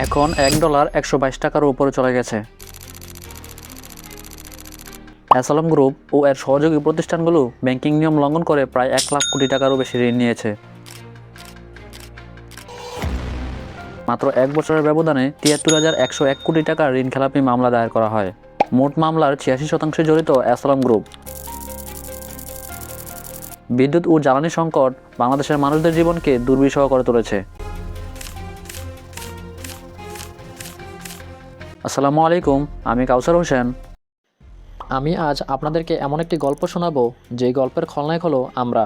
এখন $1 122 টাকার উপরে চলে গেছে। অ্যাসালাম গ্রুপ ও এর সহযোগী প্রতিষ্ঠানগুলো ব্যাংকিং নিয়ম লঙ্ঘন করে প্রায় 1 লাখ কোটি টাকারও বেশি ঋণ নিয়েছে। মাত্র 1 বছরের ব্যবধানে ৭৩,১০১ কোটি টাকার ঋণখেলাপি মামলা দায়ের করা হয়। মোট মামলার ৮৬% জড়িত অ্যাসালাম গ্রুপ। বিদ্যুৎ ও জ্বালানি সংকট বাংলাদেশের মানুষদের জীবনকে দুর্বিষহ করে তুলেছে। আসসালামু আলাইকুম, আমি কাউসার হোসেন। আমি আজ আপনাদেরকে এমন একটি গল্প শোনাবো যে গল্পের খলনায়ক হলো আমরা,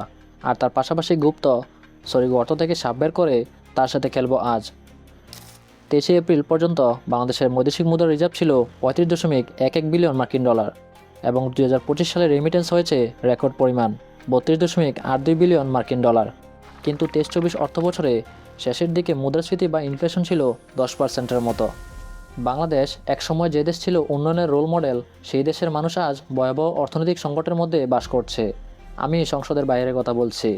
আর তার পাশাপাশি গর্ত থেকে সাপ বের করে তার সাথে খেলবো আজ। 23 এপ্রিল পর্যন্ত বাংলাদেশের বৈদেশিক মুদ্রার রিজার্ভ ছিল $35.11 বিলিয়ন মার্কিন ডলার এবং 2025 সালে রেমিটেন্স হয়েছে রেকর্ড পরিমাণ $32.82 বিলিয়ন মার্কিন ডলার। কিন্তু 23-24 অর্থ বছরে শেষের দিকে মুদ্রাস্ফীতি বা ইনফ্লেশন ছিল 10%-এর মতো। বাংলাদেশ একসময় যে দেশ ছিল উন্নয়নের রোল মডেল, সেই দেশের মানুষ আজ ভয়াবহ অর্থনৈতিক সংকটের মধ্যে বাস করছে। আমি সংসদের বাইরে কথা বলছি।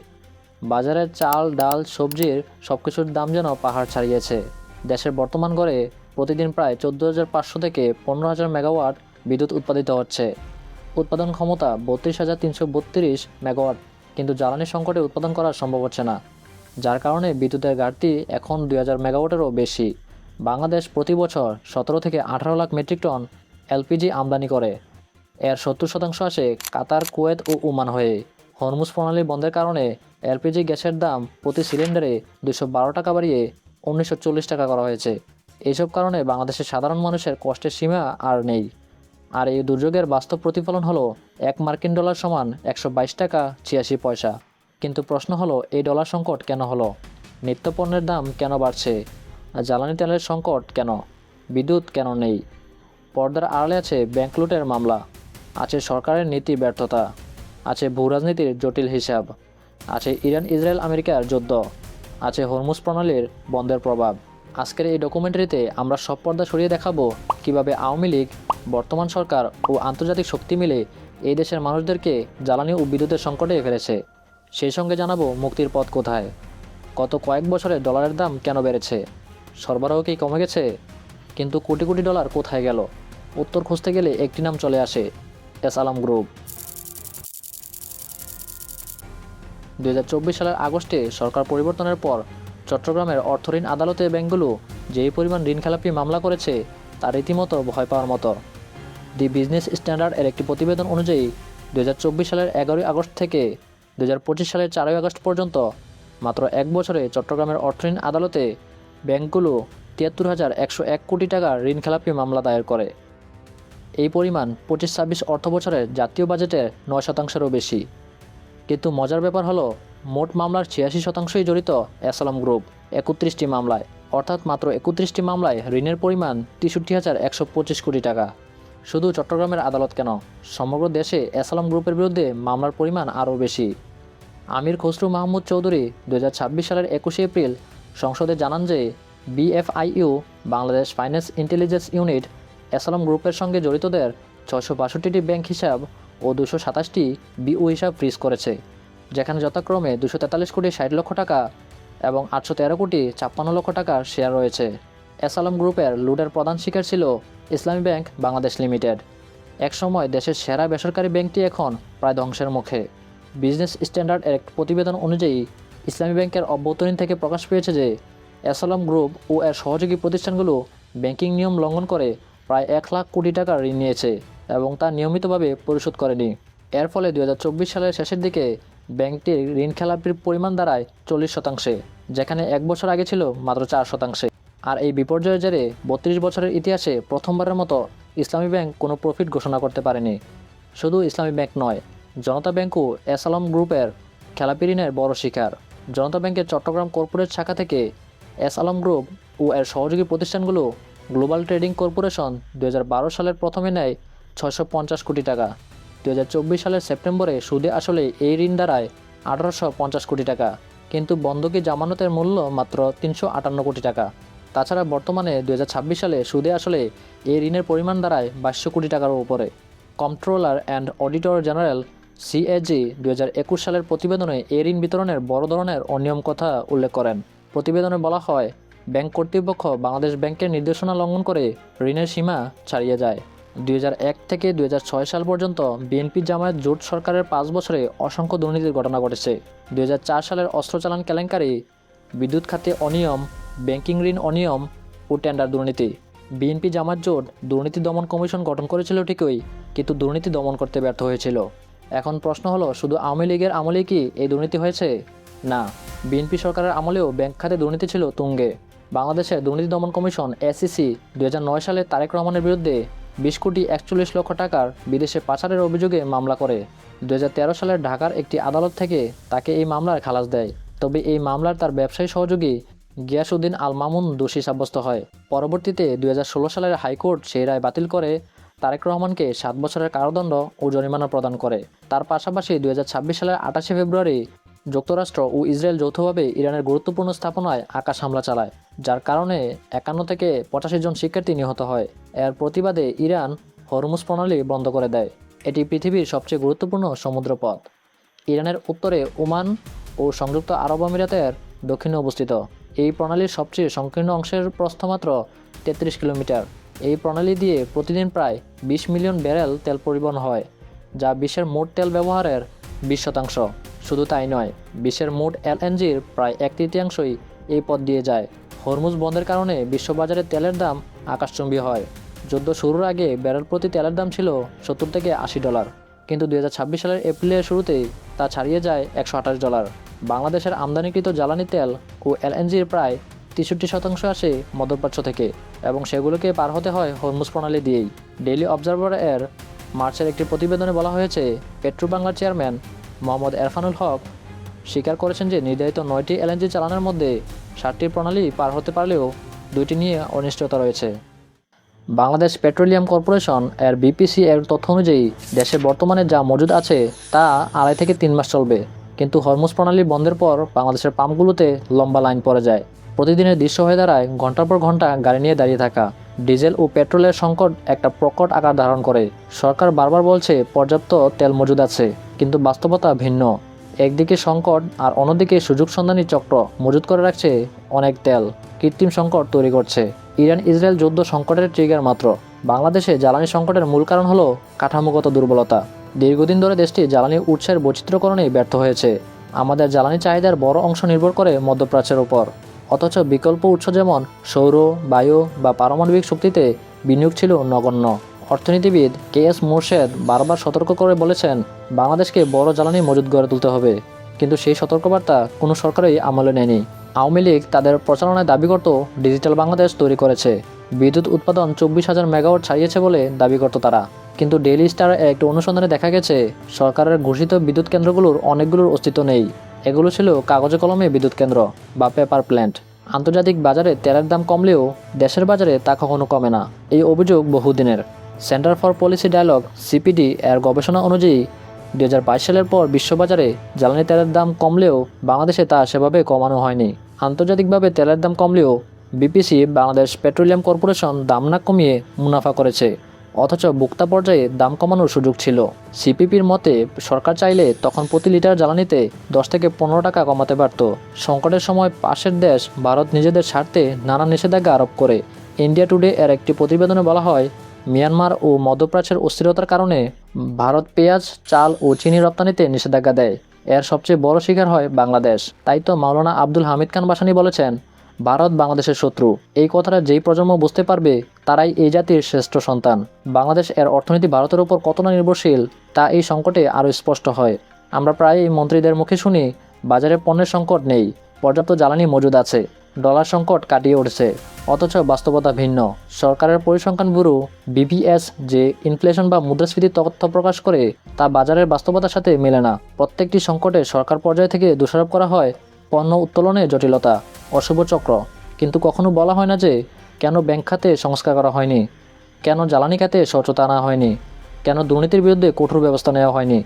বাজারের চাল, ডাল, সবজির সব কিছুর দাম যেন পাহাড় ছাড়িয়েছে। দেশের বর্তমান গড়ে প্রতিদিন প্রায় 14,500 থেকে 15,000 মেগাওয়াট বিদ্যুৎ উৎপাদিত হচ্ছে। উৎপাদন ক্ষমতা 32,332 মেগাওয়াট, কিন্তু জ্বালানি সংকটে উৎপাদন করা সম্ভব হচ্ছে না, যার কারণে বিদ্যুতের ঘাটতি এখন 2,000 মেগাওয়াটেরও বেশি। বাংলাদেশ প্রতি বছর 17 থেকে 18 লাখ মেট্রিক টন এলপিজি আমদানি করে। এর 70% আসে কাতার, কুয়েত ও ওমান হয়ে। হরমুজ প্রণালী বন্ধের কারণে এলপিজি গ্যাসের দাম প্রতি সিলিন্ডারে 212 টাকা বাড়িয়ে 1940 টাকা করা হয়েছে। এইসব কারণে বাংলাদেশের সাধারণ মানুষের কষ্টের সীমা আর নেই। আর এই দুর্যোগের বাস্তব প্রতিফলন হলো $1 মার্কিন ডলার সমান 122 টাকা 86 পয়সা। কিন্তু প্রশ্ন হলো, এই ডলার সংকট কেন হলো? নিত্যপণ্যের দাম কেন বাড়ছে? জ্বালানি তেলের সংকট কেন? বিদ্যুৎ কেন নেই? পর্দার আড়ালে আছে ব্যাংক লুটের মামলা, আছে সরকারের নীতি ব্যর্থতা, আছে ভূরাজনীতির জটিল হিসাব, আছে ইরান, ইসরায়েল, আমেরিকার যুদ্ধ, আছে হরমুজ প্রণালীর বন্ধের প্রভাব। আজকের এই ডকুমেন্টারিতে আমরা সব পর্দা সরিয়ে দেখাবো কিভাবে আওয়ামী লীগ, বর্তমান সরকার ও আন্তর্জাতিক শক্তি মিলে এই দেশের মানুষদেরকে জ্বালানি ও বিদ্যুতের সংকটে ফেলেছে। সেই সঙ্গে জানাবো মুক্তির পথ কোথায়। গত কয়েক বছরে ডলারের দাম কেন বেড়েছে? সরবরাহ কি কমে গেছে? কিন্তু কোটি কোটি ডলার কোথায় গেল? উত্তর খুঁজতে গেলে একটি নাম চলে আসে, অ্যাসালাম গ্রুপ। 2024 সালের আগস্টে সরকার পরিবর্তনের পর চট্টগ্রামের অর্থঋণ আদালতে ব্যাংকগুলো যেই পরিমাণ ঋণখেলাপি মামলা করেছে তা রীতিমতো ভয় পাওয়ার মতো। দি বিজনেস স্ট্যান্ডার্ড এর একটি প্রতিবেদন অনুযায়ী 2024 সালের 11 আগস্ট থেকে 2025 সালের 4 আগস্ট পর্যন্ত মাত্র 1 বছরে চট্টগ্রামের অর্থঋণ আদালতে ব্যাংকগুলো ৭৩,১০১ কোটি টাকার ঋণখেলাপি মামলা দায়ের করে। এই পরিমাণ 25-26 অর্থ বছরের জাতীয় বাজেটের 9%-এরও বেশি। কিন্তু মজার ব্যাপার হলো, মোট মামলার 86%ই জড়িত অ্যাসালাম গ্রুপ 31টি মামলায়, অর্থাৎ মাত্র 31টি মামলায় ঋণের পরিমাণ ৬৩,১২৫ কোটি টাকা। শুধু চট্টগ্রামের আদালত কেন, সমগ্র দেশে অ্যাসালাম গ্রুপের বিরুদ্ধে মামলার পরিমাণ আরও বেশি। আমির খসরু মাহমুদ চৌধুরী 2026 সালের 21 এপ্রিল সংসদে জানান যে BFIU Bangladesh finance intelligence unit asylum গ্রুপের সঙ্গে জড়িতদের 662টি ব্যাংক হিসাব ও 227টি বিও হিসাব ফ্রিজ করেছে, যেখানে যথাক্রমে 243 কোটি 60 লক্ষ টাকা এবং 813 কোটি 56 লক্ষ টাকার শেয়ার রয়েছে। অ্যাসালাম গ্রুপের লুটের প্রধান শিকার ছিল ইসলামী ব্যাংক বাংলাদেশ লিমিটেড। একসময় দেশের সেরা বেসরকারি ব্যাংকটি এখন প্রায় ধ্বংসের মুখে। বিজনেস স্ট্যান্ডার্ড এর এক প্রতিবেদন অনুযায়ী ইসলামী ব্যাংকের অভ্যন্তরীণ থেকে প্রকাশ পেয়েছে যে অ্যাসালাম গ্রুপ ও এর সহযোগী প্রতিষ্ঠানগুলো ব্যাংকিং নিয়ম লঙ্ঘন করে প্রায় 1 লাখ কোটি টাকা ঋণ নিয়েছে এবং তা নিয়মিতভাবে পরিশোধ করেনি। এর ফলে 2024 সালের শেষের দিকে ব্যাংকটির ঋণখেলাপির পরিমাণ দাঁড়ায় 40%, যেখানে 1 বছর আগে ছিল মাত্র 4%। আর এই বিপর্যয়ের জেরে 32 বছরের ইতিহাসে প্রথমবারের মতো ইসলামী ব্যাংক কোনো প্রফিট ঘোষণা করতে পারেনি। শুধু ইসলামী ব্যাংক নয়, জনতা ব্যাংকও অ্যাসালাম গ্রুপের খেলাপি ঋণের বড় শিকার। জনতা ব্যাংকের চট্টগ্রাম কর্পোরেট শাখা থেকে অ্যাসালাম গ্রুপ ও এর সহযোগী প্রতিষ্ঠানগুলো গ্লোবাল ট্রেডিং কর্পোরেশন 2012 সালের প্রথমে নেয় 650 কোটি টাকা। 2024 সালের সেপ্টেম্বরে সুদে আসলে এই ঋণ দাঁড়ায় 1850 কোটি টাকা, কিন্তু বন্ধকি জামানতের মূল্য মাত্র 358 কোটি টাকা। তাছাড়া বর্তমানে 2026 সালে সুদে আসলে এই ঋণের পরিমাণ দাঁড়ায় 2200 কোটি টাকার উপরে। Controller and auditor general CAG 2021 সালের প্রতিবেদনে এই ঋণ বিতরণের বড় ধরনের অনিয়ম কথা উল্লেখ করেন। প্রতিবেদনে বলা হয়, ব্যাংক কর্তৃপক্ষ বাংলাদেশ ব্যাংকের নির্দেশনা লঙ্ঘন করে ঋণের সীমা ছাড়িয়ে যায়। 2001 থেকে 2006 সাল পর্যন্ত বিএনপি জামায়াত জোট সরকারের 5 বছরে অসংখ্য দুর্নীতির ঘটনা ঘটেছে। 2004 সালের অস্ত্র চালান কেলেঙ্কারি, বিদ্যুৎ খাতে অনিয়ম, ব্যাংকিং ঋণ অনিয়ম ও টেন্ডার দুর্নীতি। বিএনপি জামায়াত জোট দুর্নীতি দমন কমিশন গঠন করেছিল ঠিকই, কিন্তু দুর্নীতি দমন করতে ব্যর্থ হয়েছিল। এখন প্রশ্ন হলো, শুধু আওয়ামী লীগের আমলেই কি এই দুর্নীতি হয়েছে? না, বিএনপি সরকারের আমলেও ব্যাংক খাতে দুর্নীতি ছিল তুঙ্গে। বাংলাদেশের দুর্নীতি দমন কমিশন এসইসি 2009 সালে তারেক রহমানের বিরুদ্ধে 20 কোটি 41 লক্ষ টাকার বিদেশে পাচারের অভিযোগে মামলা করে 2013 সালের ঢাকার একটি আদালত থেকে তাকে এই মামলার খালাস দেয়। তবে এই মামলার তার ব্যবসায়ী সহযোগী গিয়াসউদ্দিন আল মামুন দোষী সাব্যস্ত হয়। পরবর্তীতে 2016 সালের হাইকোর্ট সেই রায় বাতিল করে তারেক রহমানকে 7 বছরের কারাদণ্ড ও জরিমানা প্রদান করে। তার পাশাপাশি 2026 সালের 28 ফেব্রুয়ারি যুক্তরাষ্ট্র ও ইসরায়েল যৌথভাবে ইরানের গুরুত্বপূর্ণ স্থাপনায় আকাশ হামলা চালায়, যার কারণে 51 থেকে 85 জন শিক্ষার্থী নিহত হয়। এর প্রতিবাদে ইরান হরমুজ প্রণালী বন্ধ করে দেয়। এটি পৃথিবীর সবচেয়ে গুরুত্বপূর্ণ সমুদ্রপথ। ইরানের উত্তরে ওমান ও সংযুক্ত আরব আমিরাতের দক্ষিণে অবস্থিত। এই প্রণালীর সবচেয়ে সংকীর্ণ অংশের প্রস্থ মাত্র 33 কিলোমিটার। এই প্রণালী দিয়ে প্রতিদিন প্রায় 20 মিলিয়ন ব্যারেল তেল পরিবহন হয়, যা বিশ্বের মোট তেল ব্যবহারের 20%। শুধু তাই নয়, বিশ্বের মোট এলএনজির প্রায় 1/3 এই পথ দিয়ে যায়। হরমুজ বন্ধের কারণে বিশ্ববাজারে তেলের দাম আকাশচুম্বী হয়। যুদ্ধ শুরুর আগে ব্যারেল প্রতি তেলের দাম ছিল $70 থেকে $80, কিন্তু 2026 সালের এপ্রিলের শুরুতেই তা ছাড়িয়ে যায় $128। বাংলাদেশের আমদানিকৃত জ্বালানি তেল ও এলএনজির প্রায় 63% আসে মধ্যপ্রাচ্য থেকে, এবং সেগুলোকে পার হতে হয় হরমুজ প্রণালী দিয়েই। ডেইলি অবজারভার এর মার্চের একটি প্রতিবেদনে বলা হয়েছে, পেট্রোবাংলার চেয়ারম্যান মোহাম্মদ এরফানুল হক স্বীকার করেছেন যে নির্ধারিত 9টি এলএনজি চালানোর মধ্যে 7টি প্রণালী পার হতে পারলেও 2টি নিয়ে অনিশ্চয়তা রয়েছে। বাংলাদেশ পেট্রোলিয়াম কর্পোরেশন এর বিপিসি এর তথ্য অনুযায়ী দেশে বর্তমানে যা মজুদ আছে তা 2.5 থেকে 3 মাস চলবে, কিন্তু হরমুজ প্রণালী বন্ধের পর বাংলাদেশের পাম্পগুলোতে লম্বা লাইন পড়ে যায়। প্রতিদিনের দৃশ্য হয়ে দাঁড়ায় ঘন্টার পর ঘন্টা গাড়ি নিয়ে দাঁড়িয়ে থাকা। ডিজেল ও পেট্রোলের সংকট একটা প্রকট আকার ধারণ করে। সরকার বারবার বলছে পর্যাপ্ত তেল মজুদ আছে, কিন্তু বাস্তবতা ভিন্ন। একদিকে সংকট আর অন্যদিকে সুযোগ সন্ধানী চক্র মজুদ করে রাখছে অনেক তেল, কৃত্রিম সংকট তৈরি করছে। ইরান ইসরায়েল যুদ্ধ সংকটের ট্রিগার মাত্র। বাংলাদেশে জ্বালানি সংকটের মূল কারণ হলো কাঠামোগত দুর্বলতা। দীর্ঘদিন ধরে দেশটি জ্বালানি উৎসের বৈচিত্র্যকরণেই ব্যর্থ হয়েছে। আমাদের জ্বালানি চাহিদার বড় অংশ নির্ভর করে মধ্যপ্রাচ্যের উপর, অথচ বিকল্প উৎস যেমন সৌর, বায়ু বা পারমাণবিক শক্তিতে বিনিয়োগ ছিল নগণ্য। অর্থনীতিবিদ KS মোরশেদ বারবার সতর্ক করে বলেছেন, বাংলাদেশকে বড় জ্বালানি মজুদ গড়ে তুলতে হবে, কিন্তু সেই সতর্কবার্তা কোনো সরকারই আমলে নেয়নি। আওয়ামী লীগ তাদের প্রচারণায় দাবি করত ডিজিটাল বাংলাদেশ তৈরি করেছে, বিদ্যুৎ উৎপাদন 24,000 মেগাওয়াট ছাড়িয়েছে বলে দাবি করত তারা। কিন্তু ডেইলি স্টার একটি অনুসন্ধানে দেখা গেছে সরকারের ঘোষিত বিদ্যুৎ কেন্দ্রগুলোর অনেকগুলোর অস্তিত্ব নেই। এগুলো ছিল কাগজে কলমে বিদ্যুৎ কেন্দ্র বা পেপার প্ল্যান্ট। আন্তর্জাতিক বাজারে তেলের দাম কমলেও দেশের বাজারে তা কখনো কমে না। এই অভিযোগ বহুদিনের। Centre for policy dialogue CPD এর গবেষণা অনুযায়ী 2022 সালের পর বিশ্ববাজারে জ্বালানি তেলের দাম কমলেও বাংলাদেশে তা সেভাবে কমানো হয়নি। আন্তর্জাতিকভাবে তেলের দাম কমলেও বিপিসি বাংলাদেশ পেট্রোলিয়াম কর্পোরেশন দাম না কমিয়ে মুনাফা করেছে, অথচ ভোক্তা পর্যায়ে দাম কমানোর সুযোগ ছিল। CPPর মতে সরকার চাইলে তখন প্রতি লিটার জ্বালানিতে 10 থেকে 15 টাকা কমাতে পারত। সংকটের সময় পাশের দেশ ভারত নিজেদের স্বার্থে নানা নিষেধাজ্ঞা আরোপ করে। ইন্ডিয়া টুডে এর একটি প্রতিবেদনে বলা হয়, মিয়ানমার ও মধ্যপ্রাচ্যের অস্থিরতার কারণে ভারত পেঁয়াজ, চাল ও চিনি রপ্তানিতে নিষেধাজ্ঞা দেয়। এর সবচেয়ে বড় শিকার হয় বাংলাদেশ। তাই তো মাওলানা আব্দুল হামিদ খান ভাসানী বলেছেন, ভারত বাংলাদেশের শত্রু। এই কথাটা যেই প্রজন্ম বুঝতে পারবে তারাই এই জাতির শ্রেষ্ঠ সন্তান। বাংলাদেশ এর অর্থনীতি ভারতের উপর কতটা নির্ভরশীল তা এই সংকটে আরও স্পষ্ট হয়। আমরা প্রায় এই মন্ত্রীদের মুখে শুনি বাজারে পণ্যের সংকট নেই, পর্যাপ্ত জ্বালানি মজুদ আছে, ডলার সংকট কাটিয়ে উঠছে, অথচ বাস্তবতা ভিন্ন। সরকারের পরিসংখ্যান ব্যুরো BPS যে ইনফ্লেশন বা মুদ্রাস্ফীতির তথ্য প্রকাশ করে তা বাজারের বাস্তবতার সাথে মেলে না। প্রত্যেকটি সংকটে সরকার পর্যায় থেকে দোষারোপ করা হয় পণ্য উত্তোলনে জটিলতা, অশুভ চক্র, কিন্তু কখনো বলা হয় না যে কেন ব্যাংক খাতে সংস্কার করা হয়নি, কেন জ্বালানি খাতে স্বচ্ছতা আনা হয়নি, কেন দুর্নীতির বিরুদ্ধে কঠোর ব্যবস্থা নেওয়া হয়নি।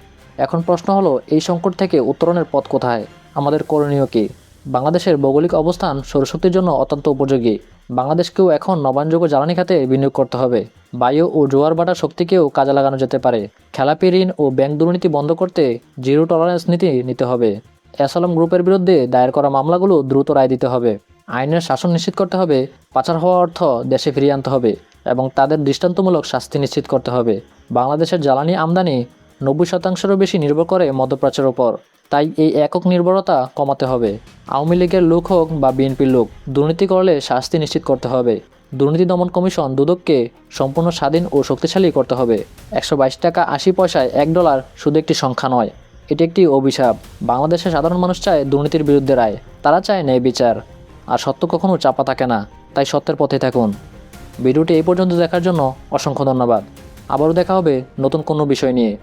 এখন প্রশ্ন হলো, এই সংকট থেকে উত্তরণের পথ কোথায়? আমাদের করণীয় কী? বাংলাদেশের ভৌগোলিক অবস্থান সৌরশক্তির জন্য অত্যন্ত উপযোগী। বাংলাদেশকেও এখন নবায়নযোগ্য জ্বালানি খাতে বিনিয়োগ করতে হবে। বায়ু ও জোয়ার ভাটা শক্তিকেও কাজে লাগানো যেতে পারে। খেলাপি ঋণ ও ব্যাংক দুর্নীতি বন্ধ করতে জিরো টলারেন্স নীতি নিতে হবে। এসএলএম গ্রুপের বিরুদ্ধে দায়ের করা মামলাগুলো দ্রুত রায় দিতে হবে। আইনের শাসন নিশ্চিত করতে হবে, পাচার হওয়া অর্থ দেশে ফিরিয়ে আনতে হবে এবং তাদের দৃষ্টান্তমূলক শাস্তি নিশ্চিত করতে হবে। বাংলাদেশের জ্বালানি আমদানি 90%-রও বেশি নির্ভর করে মধ্যপ্রাচ্যের ওপর। তাই এই একক নির্ভরতা কমাতে হবে। আওয়ামী লীগের লোক হোক বা বিএনপির লোক, দুর্নীতি করলে শাস্তি নিশ্চিত করতে হবে। দুর্নীতি দমন কমিশন দুদককে সম্পূর্ণ স্বাধীন ও শক্তিশালী করতে হবে। 122 টাকা 80 পয়সায় $1 শুধু একটি সংখ্যা নয়, এটি একটি অভিশাপ। বাংলাদেশের সাধারণ মানুষ চায় দুর্নীতির বিরুদ্ধে রায়, তারা চায় ন্যায় বিচার। আর সত্য কখনো চাপা থাকে না, তাই সত্যের পথে থাকুন। ভিডিওটি এই পর্যন্ত দেখার জন্য অসংখ্য ধন্যবাদ। আবারও দেখা হবে নতুন কোনো বিষয় নিয়ে।